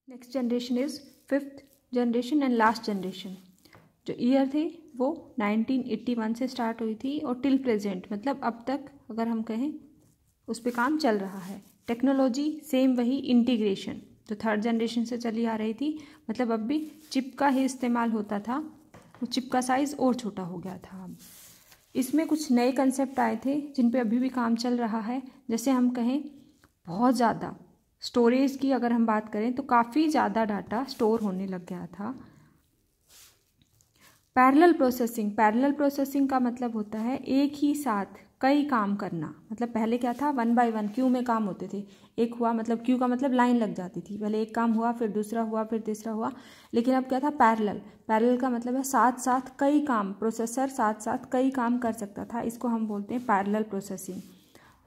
Next generation is 5th generation and last generation. जो year थे वो 1981 से स्टार्ट हुई थी और टिल प्रेजेंट, मतलब अब तक अगर हम कहें उस पर काम चल रहा है। टेक्नोलॉजी सेम वही, इंटीग्रेशन जो 3rd जनरेशन से चली आ रही थी, मतलब अब भी चिप का ही इस्तेमाल होता था, वो चिप का साइज़ और छोटा हो गया था। अब इसमें कुछ नए कंसेप्ट आए थे जिन पे अभी भी काम चल रहा है। जैसे हम कहें बहुत ज़्यादा स्टोरेज की अगर हम बात करें तो काफ़ी ज़्यादा डाटा स्टोर होने लग गया था। पैरेलल प्रोसेसिंग का मतलब होता है एक ही साथ कई काम करना। मतलब पहले क्या था, 1 by 1 क्यू में काम होते थे। एक हुआ मतलब क्यू का मतलब लाइन लग जाती थी, पहले एक काम हुआ फिर दूसरा हुआ फिर तीसरा हुआ। लेकिन अब क्या था, पैरेलल का मतलब है साथ साथ कई काम, प्रोसेसर साथ साथ कई काम कर सकता था। इसको हम बोलते हैं पैरेलल प्रोसेसिंग।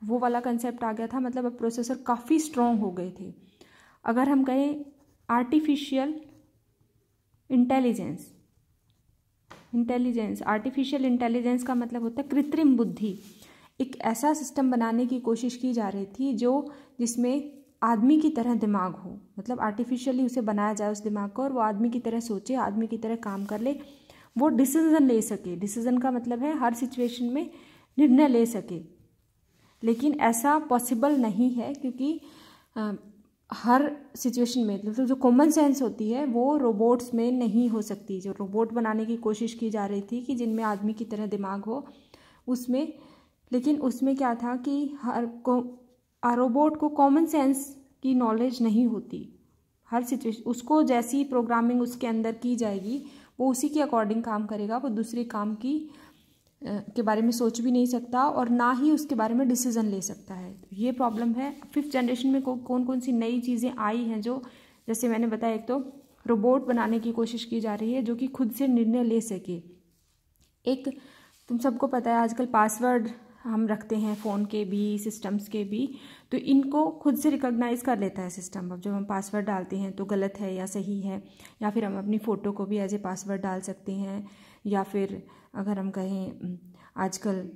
वो वाला कंसेप्ट आ गया था, मतलब अब प्रोसेसर काफ़ी स्ट्रॉन्ग हो गए थे। अगर हम कहें आर्टिफिशियल इंटेलिजेंस का मतलब होता है कृत्रिम बुद्धि। एक ऐसा सिस्टम बनाने की कोशिश की जा रही थी जिसमें आदमी की तरह दिमाग हो, मतलब आर्टिफिशियली उसे बनाया जाए उस दिमाग को, और वो आदमी की तरह सोचे, आदमी की तरह काम कर ले, वो डिसीजन ले सके। डिसीजन का मतलब है हर सिचुएशन में निर्णय ले सके। लेकिन ऐसा पॉसिबल नहीं है, क्योंकि हर सिचुएशन में मतलब जो कॉमन सेंस होती है वो रोबोट्स में नहीं हो सकती। जो रोबोट बनाने की कोशिश की जा रही थी कि जिनमें आदमी की तरह दिमाग हो, उसमें, लेकिन उसमें क्या था कि रोबोट को कॉमन सेंस की नॉलेज नहीं होती। हर सिचुएशन उसको जैसी प्रोग्रामिंग उसके अंदर की जाएगी वो उसी के अकॉर्डिंग काम करेगा। वो दूसरे काम के बारे में सोच भी नहीं सकता और ना ही उसके बारे में डिसीजन ले सकता है। ये प्रॉब्लम है। 5th जनरेशन में कौन कौन सी नई चीज़ें आई हैं, जो जैसे मैंने बताया, एक तो रोबोट बनाने की कोशिश की जा रही है जो कि खुद से निर्णय ले सके। एक तुम सबको पता है आजकल पासवर्ड हम रखते हैं फ़ोन के भी, सिस्टम्स के भी, तो इनको खुद से रिकॉग्नाइज़ कर लेता है सिस्टम। अब जब हम पासवर्ड डालते हैं तो गलत है या सही है, या फिर हम अपनी फ़ोटो को भी एज ए पासवर्ड डाल सकते हैं, या फिर अगर हम कहें आजकल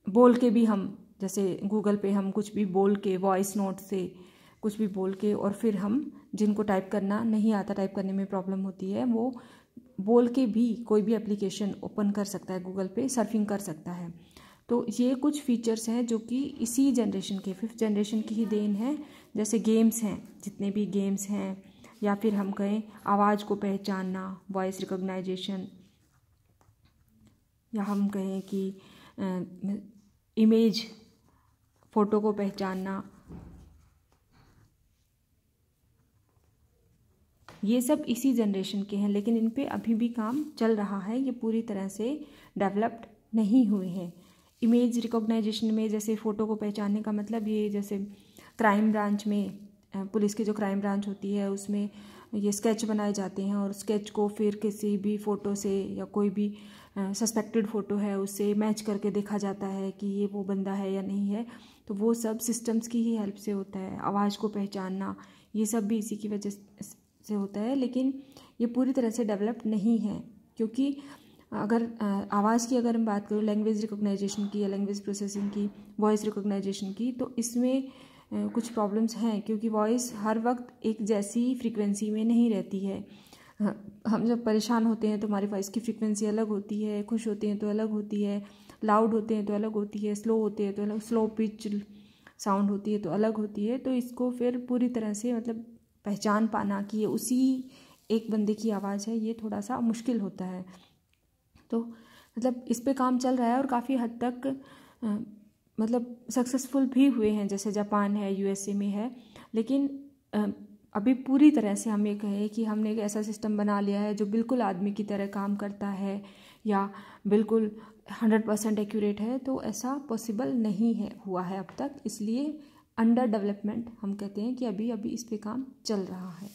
बोल के भी, हम जैसे गूगल पे हम कुछ भी बोल के, वॉइस नोट से कुछ भी बोल के, और फिर हम जिनको टाइप करना नहीं आता, टाइप करने में प्रॉब्लम होती है, वो बोल के भी कोई भी एप्लीकेशन ओपन कर सकता है, गूगल पे सर्फिंग कर सकता है। तो ये कुछ फीचर्स हैं जो कि इसी जनरेशन के 5th जनरेशन की ही देन है। जैसे गेम्स हैं, जितने भी गेम्स हैं, या फिर हम कहें आवाज़ को पहचानना, वॉइस रिकॉग्नाइजेशन, या हम कहें कि इमेज, फ़ोटो को पहचानना, ये सब इसी जनरेशन के हैं। लेकिन इन पे अभी भी काम चल रहा है, ये पूरी तरह से डेवलप्ड नहीं हुए हैं। इमेज रिकॉग्नाइजेशन में जैसे फ़ोटो को पहचानने का मतलब, ये जैसे क्राइम ब्रांच में, पुलिस की जो क्राइम ब्रांच होती है उसमें ये स्केच बनाए जाते हैं, और स्केच को फिर किसी भी फ़ोटो से या कोई भी सस्पेक्टेड फ़ोटो है उससे मैच करके देखा जाता है कि ये वो बंदा है या नहीं है। तो वो सब सिस्टम्स की ही हेल्प से होता है। आवाज़ को पहचानना, ये सब भी इसी की वजह से होता है। लेकिन ये पूरी तरह से डेवलप नहीं है, क्योंकि अगर आवाज़ की अगर हम बात करें, लैंग्वेज रिकॉग्नाइजेशन की या लैंग्वेज प्रोसेसिंग की, वॉइस रिकॉग्नाइजेशन की, तो इसमें कुछ प्रॉब्लम्स हैं, क्योंकि वॉइस हर वक्त एक जैसी फ्रीक्वेंसी में नहीं रहती है। हम जब परेशान होते हैं तो हमारी वॉइस की फ्रीक्वेंसी अलग होती है, खुश होते हैं तो अलग होती है, लाउड होते हैं तो अलग होती है, स्लो होते हैं तो अलग, स्लो पिच साउंड होती है तो अलग होती है। तो इसको फिर पूरी तरह से मतलब पहचान पाना कि ये उसी एक बंदे की आवाज़ है, ये थोड़ा सा मुश्किल होता है। तो मतलब इस पे काम चल रहा है और काफ़ी हद तक मतलब सक्सेसफुल भी हुए हैं, जैसे जापान है, USA में है। लेकिन अभी पूरी तरह से हम ये कहें कि हमने एक ऐसा सिस्टम बना लिया है जो बिल्कुल आदमी की तरह काम करता है या बिल्कुल 100% एक्यूरेट है, तो ऐसा पॉसिबल नहीं है हुआ है अब तक। इसलिए अंडर डेवलपमेंट हम कहते हैं कि अभी इस पे काम चल रहा है।